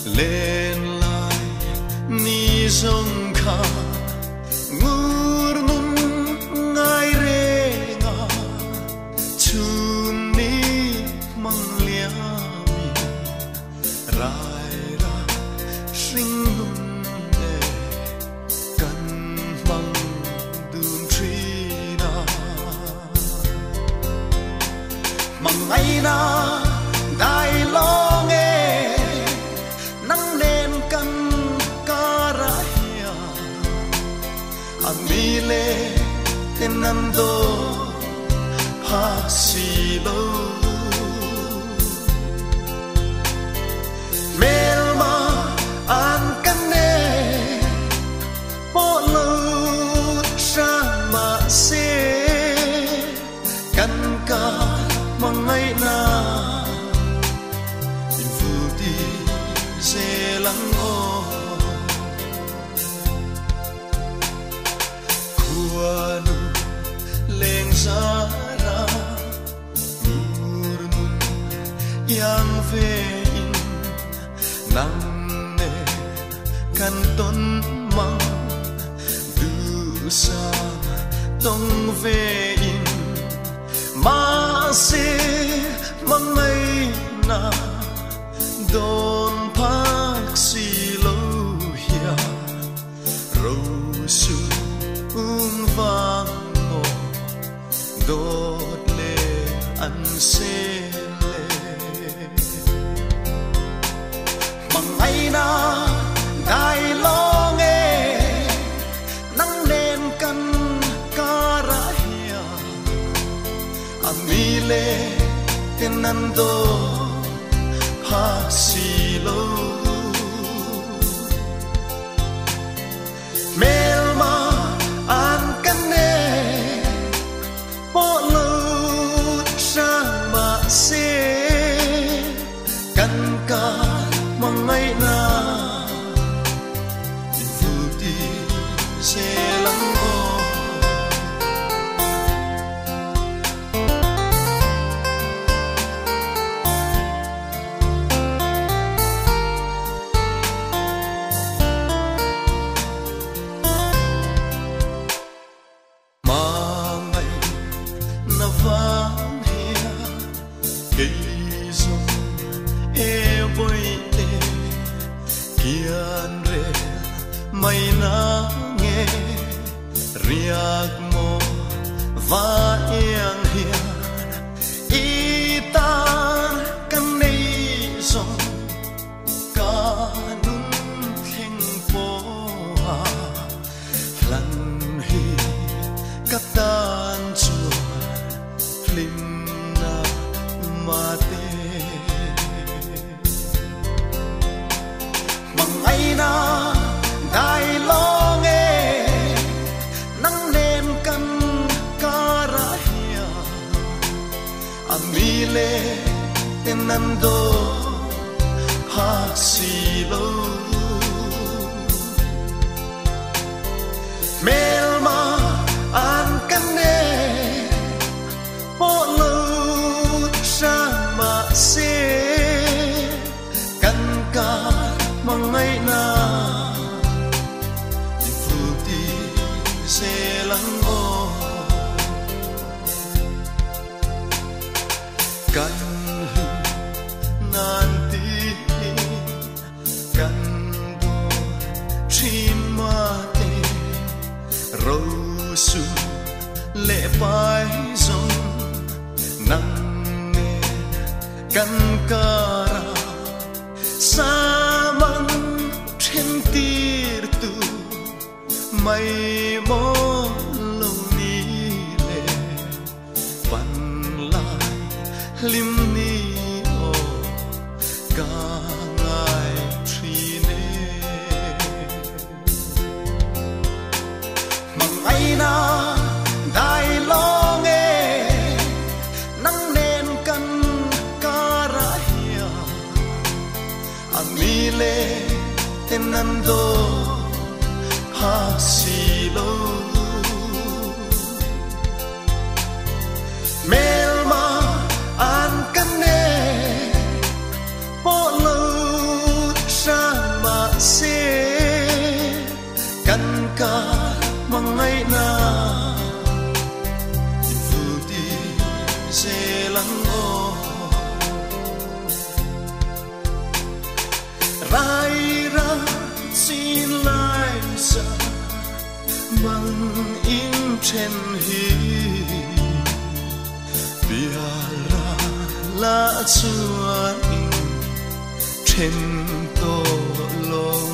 lên lại ni sông kha ngur nung ngai re nga chun ni mang lia mi rai ra sing nun ne kan mang dun tri na mang ai na dai lo nghe nắng lên căn ca ra hia ami le tenando ha si lo melma an kan ne po lo sa ma se kan ka mangai na lang o kuanu leng zara murnun yang vein nang ne kan ton mang du sa tong vein ma se mangai na don pak si lo hia ro su vang ngo dot le an se le mang ai na dai lo nghe nắng lên căn ca ra hia ami le tenando hasilo melma an kan ne po lo sa ma se kan ka mangai na vuti se lang o mày na nghe riak mo va yang hian i tan kan nei song ka nun theng po ha lan hi ka tan chu lim na ma te mang ai na dai lo nghe nắng lên căn ca ra hia ami le tenando ha si lo melma an kan ne po lo sa ma se kan ka mangai na se lang o kan nan ti kan do chima te ro su le pai zong nang ne kan kara sa mang chen tir tu mai mo lo ni le pan lai lim ni o ka ngai tri ne mang ai na dai lo nghe nắng lên căn ca ra hia ami le tenando hasilo melma an kan ne po lo sa cả mang ngày na vui đi sẽ lắng ô rai ra xin lại xa mang in trên hi biara la chuan in trên tô lô